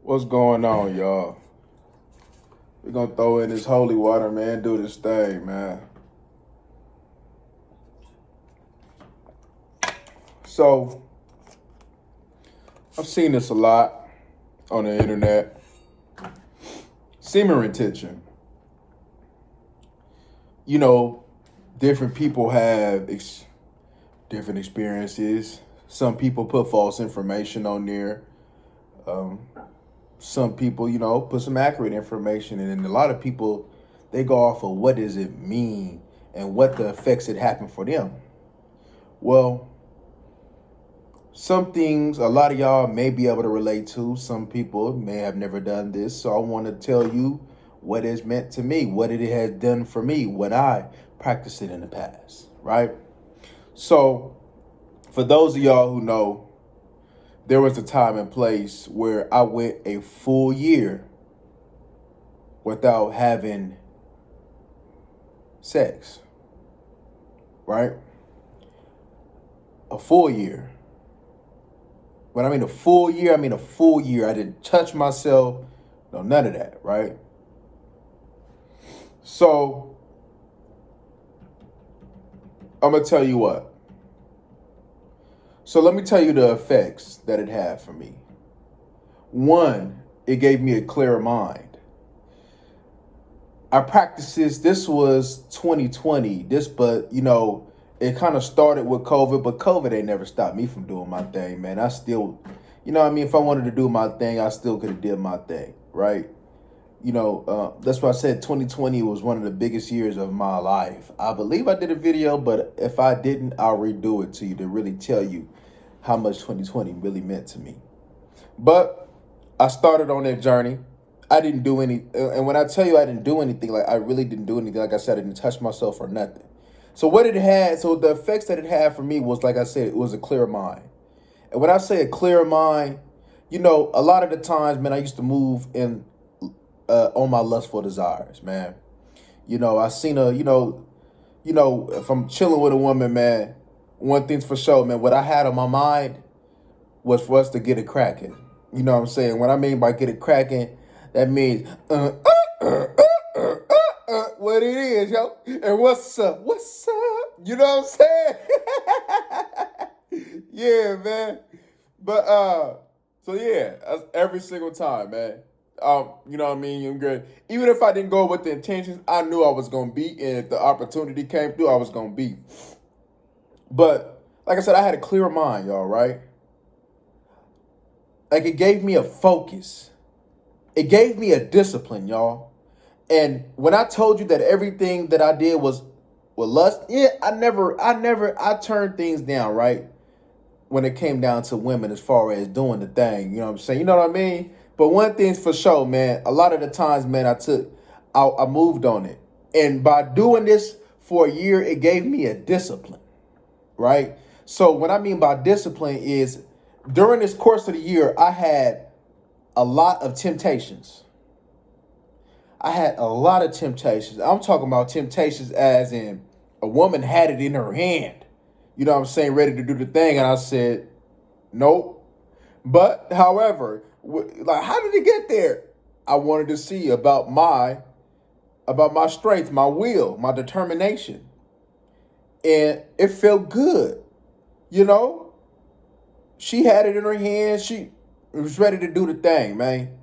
What's going on, y'all? We're gonna throw in this holy water, man. Do this thing, man. So, I've seen this a lot on the internet. Semen retention. You know, different people have different experiences. Some people put false information on there. Um, some people, put some accurate information, and then a lot of people, they go off of what does it mean and what the effects it happen for them. Well, some things a lot of y'all may be able to relate to. Some people may have never done this. So I want to tell you what it's meant to me, what it has done for me when I practiced it in the past, right? So for those of y'all who know, there was a time and place where I went a full year without having sex, right? A full year. When I mean a full year, I mean a full year. I didn't touch myself. No, none of that, right? So, I'm going to tell you what. So let me tell you the effects that it had for me. One, it gave me a clearer mind. I practiced this was 2020. It kind of started with COVID, but COVID ain't never stopped me from doing my thing, man. I still, if I wanted to do my thing, I still could have did my thing, right? That's why I said 2020 was one of the biggest years of my life. I believe I did a video, but if I didn't, I'll redo it to you to really tell you how much 2020 really meant to me. But I started on that journey. I didn't do any, and when I tell you I didn't do anything, like I really didn't do anything. Like I said, I didn't touch myself or nothing. So the effects that it had for me was, like I said, it was a clear mind. And when I say a clear mind, a lot of the times, man, I used to move in on my lustful desires, man. I seen if I'm chilling with a woman, man, one thing's for sure, man, what I had on my mind was for us to get it cracking. You know what I'm saying? What I mean by get it cracking, that means what it is, yo. And what's up? What's up? You know what I'm saying? Yeah, man. But so yeah, that's every single time, man. You know what I mean? I'm good. Even if I didn't go with the intentions, I knew I was gonna be, and if the opportunity came through, I was gonna be. But like I said, I had a clear mind, y'all, right? Like it gave me a focus. It gave me a discipline, y'all. And when I told you that everything that I did was with lust, yeah, I turned things down, right? When it came down to women as far as doing the thing, you know what I'm saying? You know what I mean? But one thing's for sure, man, a lot of the times, man, I moved on it. And by doing this for a year, it gave me a discipline, right? So what I mean by discipline is during this course of the year, I had a lot of temptations. I had a lot of temptations. I'm talking about temptations as in a woman had it in her hand. You know what I'm saying? Ready to do the thing. And I said, nope. But however, like, how did it get there? I wanted to see about my strength, my will, my determination. And it felt good. She had it in her hand. She was ready to do the thing, man.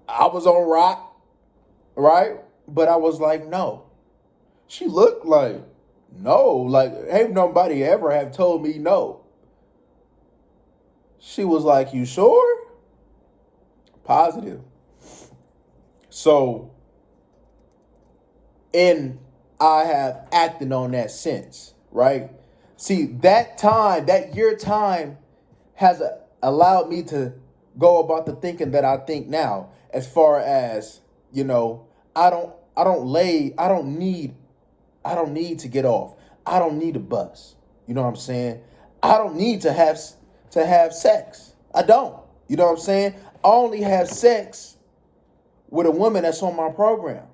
I was on rock, right? But I was like, no. She looked like, no. Like, ain't nobody ever have told me no. She was like, you sure? Positive. So, and I have acted on that since, right? See, that year time has allowed me to go about the thinking that I think now, as far as, I don't need to get off. I don't need a bus. You know what I'm saying? I don't need to have sex. I don't. You know what I'm saying? I only have sex with a woman that's on my program.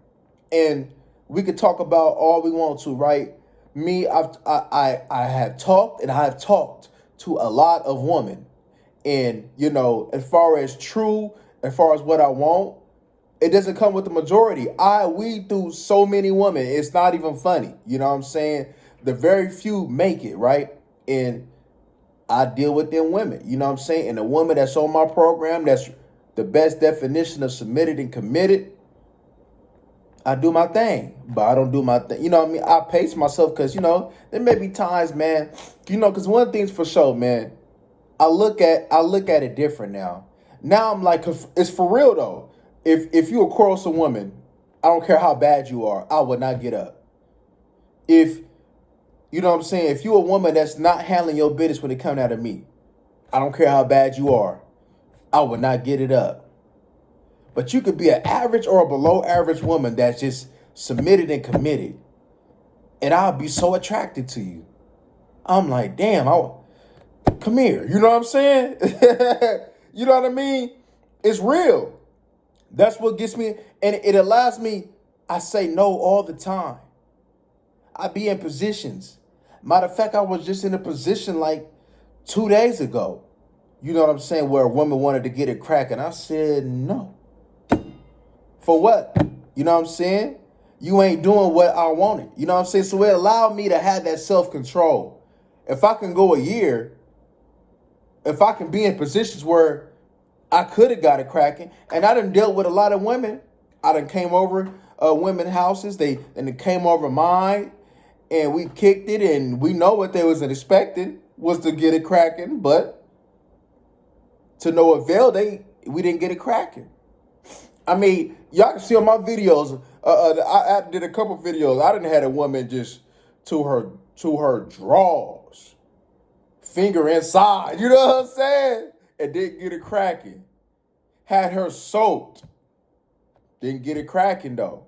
And we could talk about all we want to, right? I have talked, and I have talked to a lot of women. And, as far as what I want, it doesn't come with the majority. I weed through so many women. It's not even funny. You know what I'm saying? The very few make it, right? And I deal with them women. You know what I'm saying? And the woman that's on my program, that's the best definition of submitted and committed, I do my thing, but I don't do my thing. You know what I mean? I pace myself because, there may be times, man, because one thing's for sure, man. I look at it different now. Now I'm like, it's for real though. If you a quarrelsome woman, I don't care how bad you are, I would not get up. If you know what I'm saying, if you a woman that's not handling your business when it comes out of me, I don't care how bad you are, I would not get it up. But you could be an average or a below average woman that's just submitted and committed, and I'll be so attracted to you. I'm like, damn, come here. You know what I'm saying? You know what I mean? It's real. That's what gets me, and it allows me. I say no all the time. I be in positions. Matter of fact, I was just in a position like 2 days ago. You know what I'm saying? Where a woman wanted to get it cracking. I said no. For what? You know what I'm saying? You ain't doing what I wanted. You know what I'm saying? So it allowed me to have that self-control. If I can go a year, if I can be in positions where I could have got it cracking, and I done dealt with a lot of women. I done came over women houses. They came over mine, and we kicked it, and we know what they wasn't expecting was to get it cracking, but to no avail, we didn't get it cracking. I mean, y'all can see on my videos. I did a couple videos. I done had a woman just to her drawers, finger inside. You know what I'm saying? And didn't get it cracking. Had her soaked. Didn't get it cracking though.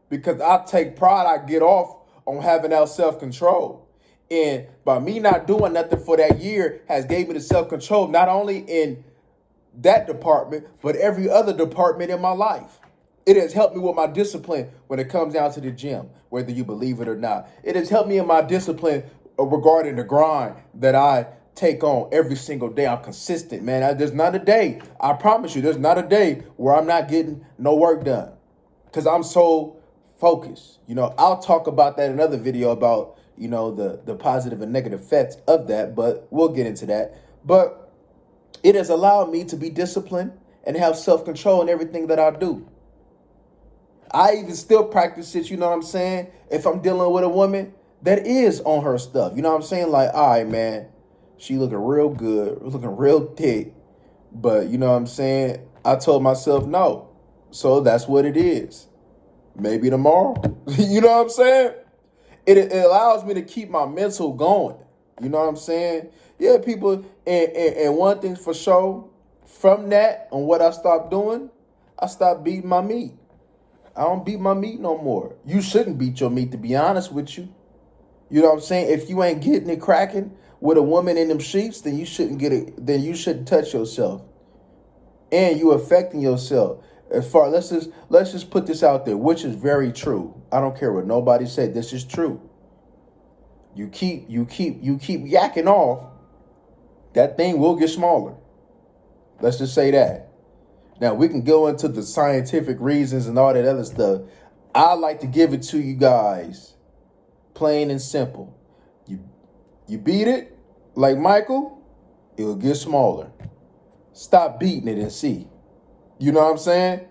Because I take pride, I get off on having that self-control. And by me not doing nothing for that year has gave me the self-control, not only in that department, but every other department in my life. It has helped me with my discipline when it comes down to the gym, whether you believe it or not. It has helped me in my discipline regarding the grind that I take on every single day. I'm consistent, man. There's not a day, I promise you, there's not a day where I'm not getting no work done because I'm so focused. I'll talk about that in another video about, the positive and negative effects of that, but we'll get into that. But it has allowed me to be disciplined and have self-control in everything that I do. I even still practice it, you know what I'm saying? If I'm dealing with a woman that is on her stuff, you know what I'm saying? Like, all right, man, she looking real good, looking real thick, but you know what I'm saying? I told myself no. So that's what it is. Maybe tomorrow. You know what I'm saying? It allows me to keep my mental going. You know what I'm saying? Yeah, people, and one thing for sure, from that, on what I stopped doing, I stopped beating my meat. I don't beat my meat no more. You shouldn't beat your meat, to be honest with you. You know what I'm saying? If you ain't getting it cracking with a woman in them sheets, then you shouldn't get it. Then you shouldn't touch yourself, and you affecting yourself. As far let's just put this out there, which is very true. I don't care what nobody said. This is true. You keep yakking off, that thing will get smaller. Let's just say that. Now, we can go into the scientific reasons and all that other stuff. I like to give it to you guys plain and simple. You beat it like Michael, it will get smaller. Stop beating it and see. You know what I'm saying?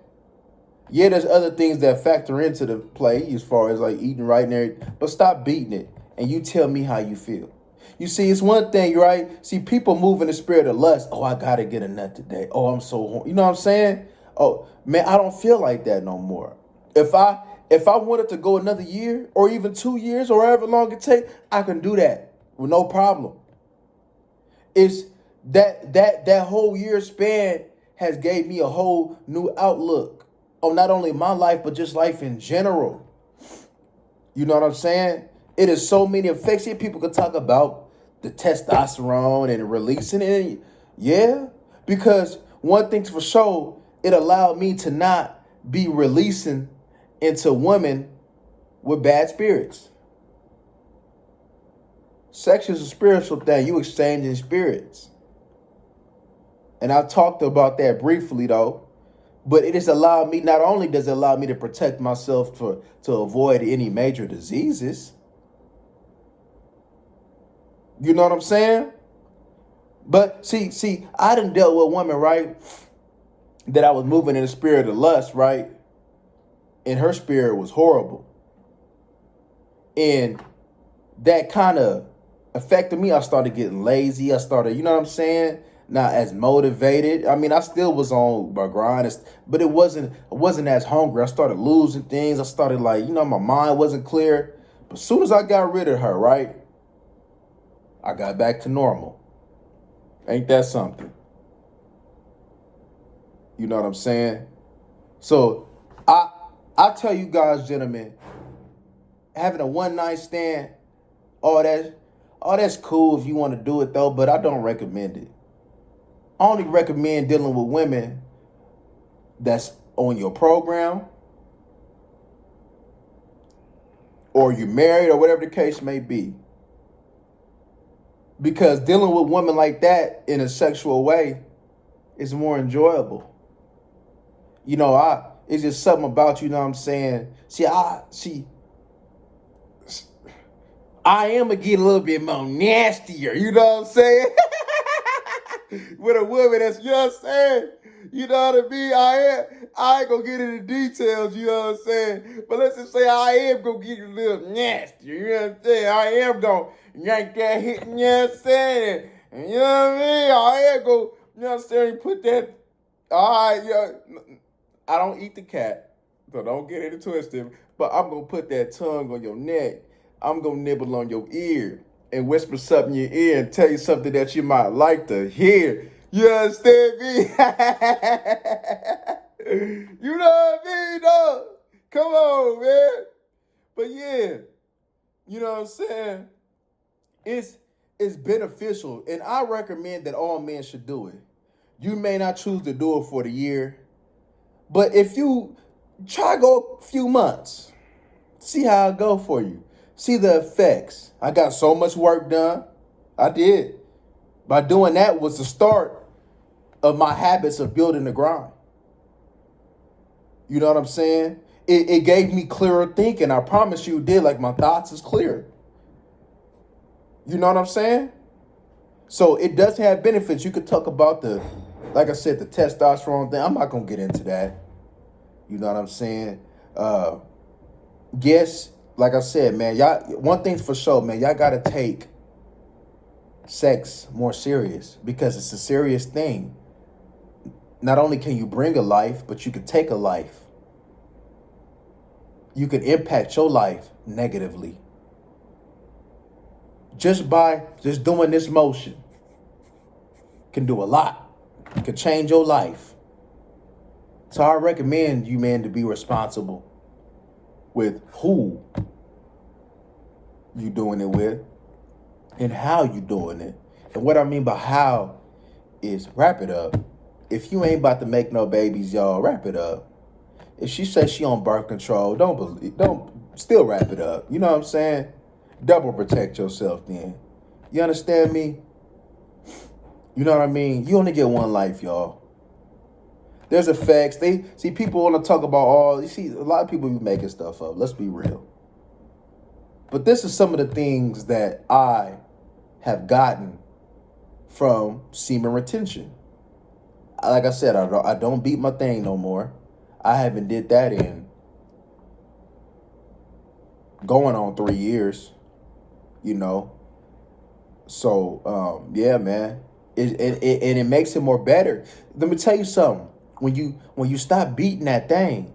Yeah, there's other things that factor into the play as far as like eating right and everything, but stop beating it and you tell me how you feel. You see, it's one thing, right? See, people move in the spirit of lust. Oh, I got to get a nut today. Oh, I'm so horny. You know what I'm saying? Oh, man, I don't feel like that no more. If I wanted to go another year or even 2 years or however long it takes, I can do that with no problem. It's that whole year span has gave me a whole new outlook on not only my life, but just life in general. You know what I'm saying? It is so many effects here. People could talk about the testosterone and releasing it. Yeah, because one thing's for sure, it allowed me to not be releasing into women with bad spirits. Sex is a spiritual thing. You exchanging spirits. And I talked about that briefly though. But it has allowed me, not only does it allow me to protect myself to avoid any major diseases, you know what I'm saying? But I done dealt with women, right? That I was moving in the spirit of lust, right? And her spirit was horrible. And that kind of affected me. I started getting lazy. I started, you know what I'm saying? Not as motivated. I mean, I still was on my grind, but I wasn't as hungry. I started losing things. I started like, my mind wasn't clear. But as soon as I got rid of her, right, I got back to normal. Ain't that something? You know what I'm saying? So I tell you guys, gentlemen, having a one night stand, all that's cool if you want to do it though, but I don't recommend it. I only recommend dealing with women that's on your program or you're married or whatever the case may be. Because dealing with women like that in a sexual way is more enjoyable. It's just something about what I'm saying. I am gonna get a little bit more nastier, you know what I'm saying? With a woman that's, you know what I'm saying? You know what I mean? I ain't gonna get into details, you know what I'm saying? But let's just say I am gonna get a little nastier, you know what I'm saying? I am gonna yank that hit, you know what I'm saying? And you know what I mean? I am gonna, you know what I'm saying, put that, all right, I don't eat the cat, so don't get it twisted, but I'm gonna put that tongue on your neck. I'm gonna nibble on your ear and whisper something in your ear and tell you something that you might like to hear. You understand me? You know what I mean, dog? Come on, man. But yeah, you know what I'm saying? It's beneficial, and I recommend that all men should do it. You may not choose to do it for the year, but if you try go a few months, see how it go for you. See the effects. I got so much work done. I did. By doing that was the start of my habits of building the grind. You know what I'm saying? It gave me clearer thinking. I promise you it did. Like my thoughts is clear. You know what I'm saying? So it does have benefits. You could talk about like I said, the testosterone thing. I'm not going to get into that. You know what I'm saying? Yes, like I said, man, y'all, one thing's for sure, man, y'all got to take sex more serious because it's a serious thing. Not only can you bring a life, but you can take a life. You can impact your life negatively. Just doing this motion can do a lot. It can change your life. So I recommend you, man, to be responsible with who you doing it with and how you doing it. And what I mean by how is wrap it up. If you ain't about to make no babies, y'all, wrap it up. If she says she on birth control, don't still wrap it up. You know what I'm saying? Double protect yourself then. You understand me? You know what I mean? You only get one life, y'all. There's effects. People want to talk about a lot of people be making stuff up. Let's be real. But this is some of the things that I have gotten from semen retention. Like I said, I don't beat my thing no more. I haven't did that in going on 3 years, So, yeah, man. It makes it more better. Let me tell you something. When you stop beating that thing,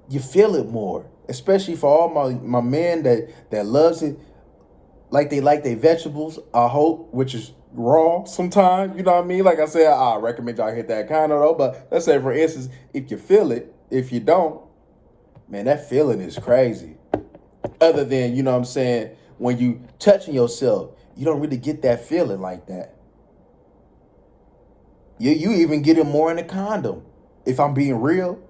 you feel it more. Especially for all my men that loves it, like they like their vegetables, I hope, which is raw sometimes, you know what I mean? Like I said, I recommend y'all hit that kind of though, but let's say for instance, if you feel it, if you don't, man, that feeling is crazy. Other than, you know what I'm saying, when you touching yourself, you don't really get that feeling like that. You even get it more in a condom. If I'm being real,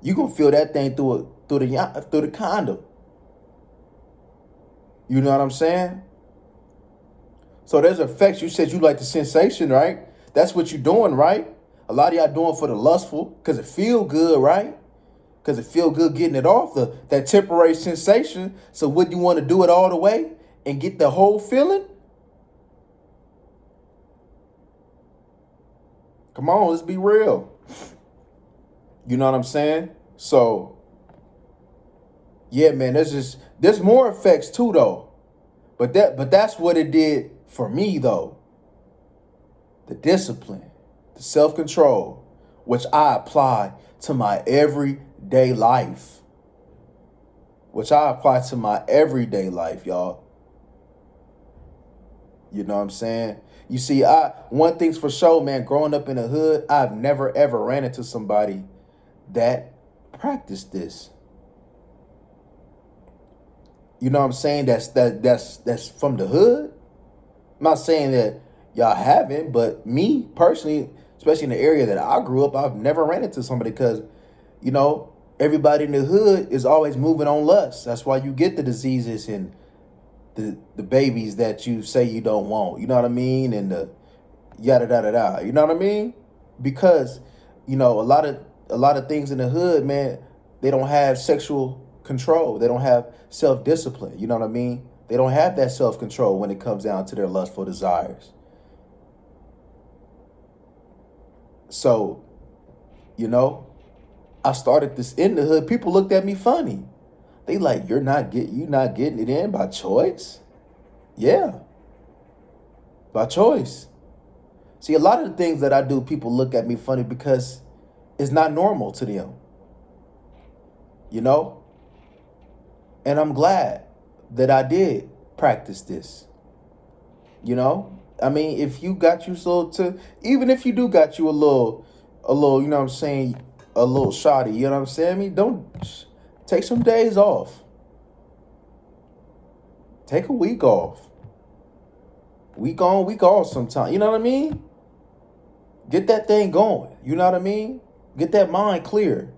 you gonna feel that thing through the condom. You know what I'm saying? So there's effects. You said you like the sensation, right? That's what you're doing, right? A lot of y'all doing for the lustful because it feel good, right? Because it feel good getting it off, that temporary sensation. So would you want to do it all the way and get the whole feeling? Come on, let's be real. You know what I'm saying? So, yeah, man, there's more effects too, though. But that's what it did for me, though. The discipline, the self-control, which I apply to my everyday life. Y'all. You know what I'm saying? You see, one thing's for sure, man, growing up in the hood, I've never ever ran into somebody that practiced this. You know what I'm saying? That's from the hood. I'm not saying that y'all haven't, but me personally, especially in the area that I grew up, I've never ran into somebody because, everybody in the hood is always moving on lust. That's why you get the diseases and the babies that you say you don't want. You know what I mean? And the yada da da da. You know what I mean? Because, a lot of things in the hood, man, they don't have sexual control. They don't have self-discipline. You know what I mean? They don't have that self-control when it comes down to their lustful desires. So, I started this in the hood. People looked at me funny. They like, you're not getting it in by choice? Yeah. By choice. See, a lot of the things that I do, people look at me funny because it's not normal to them. And I'm glad that I did practice this. I mean, if you got you even if you do got you a little, you know what I'm saying, a little shoddy, you know what I'm saying? I mean, don't take some days off. Take a week off. Week on, week off sometime. You know what I mean? Get that thing going. You know what I mean? Get that mind clear.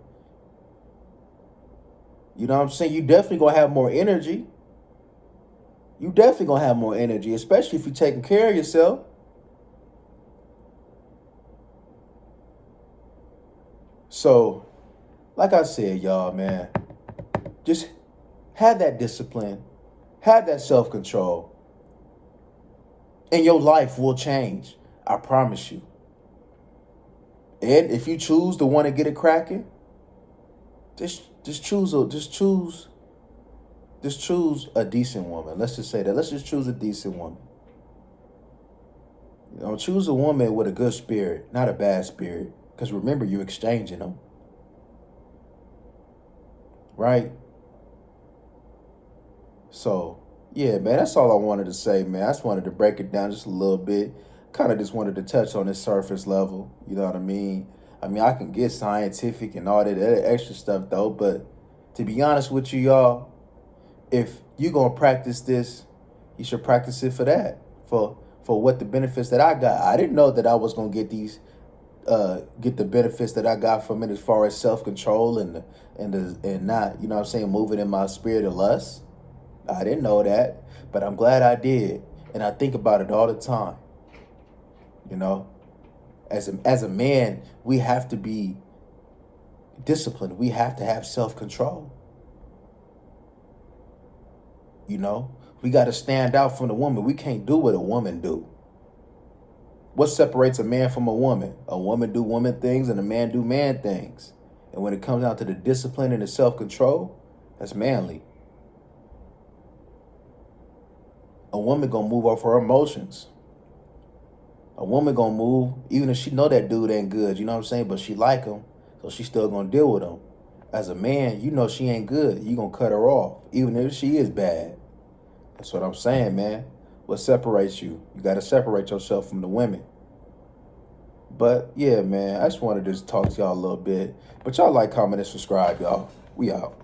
You know what I'm saying? You definitely going to have more energy. Especially if you're taking care of yourself. So, like I said, y'all, man, just have that discipline, have that self-control, and your life will change. I promise you. And if you choose to want to get it cracking, just choose a decent woman. Let's just say that. Let's just choose a decent woman. Choose a woman with a good spirit, not a bad spirit. Because remember, you're exchanging them. Right? So, yeah, man, that's all I wanted to say, man. I just wanted to break it down just a little bit. Kind of just wanted to touch on this surface level. You know what I mean? I can get scientific and all that extra stuff, though. But to be honest with you, y'all, if you're going to practice this, you should practice it for that. For what the benefits that I got. I didn't know that I was going to get the benefits that I got from it as far as self-control and not, you know what I'm saying, moving in my spirit of lust. I didn't know that, but I'm glad I did. And I think about it all the time. As a man, we have to be disciplined. We have to have self-control. We got to stand out from the woman. We can't do what a woman do. What separates a man from a woman? A woman do woman things and a man do man things. And when it comes down to the discipline and the self-control, that's manly. A woman gonna move off her emotions. A woman gonna move, even if she know that dude ain't good, you know what I'm saying? But she like him, so she still gonna deal with him. As a man, you know she ain't good. You gonna cut her off, even if she is bad. That's what I'm saying, man. What separates you? You got to separate yourself from the women. But yeah, man, I just wanted to just talk to y'all a little bit. But y'all like, comment, and subscribe, y'all. We out.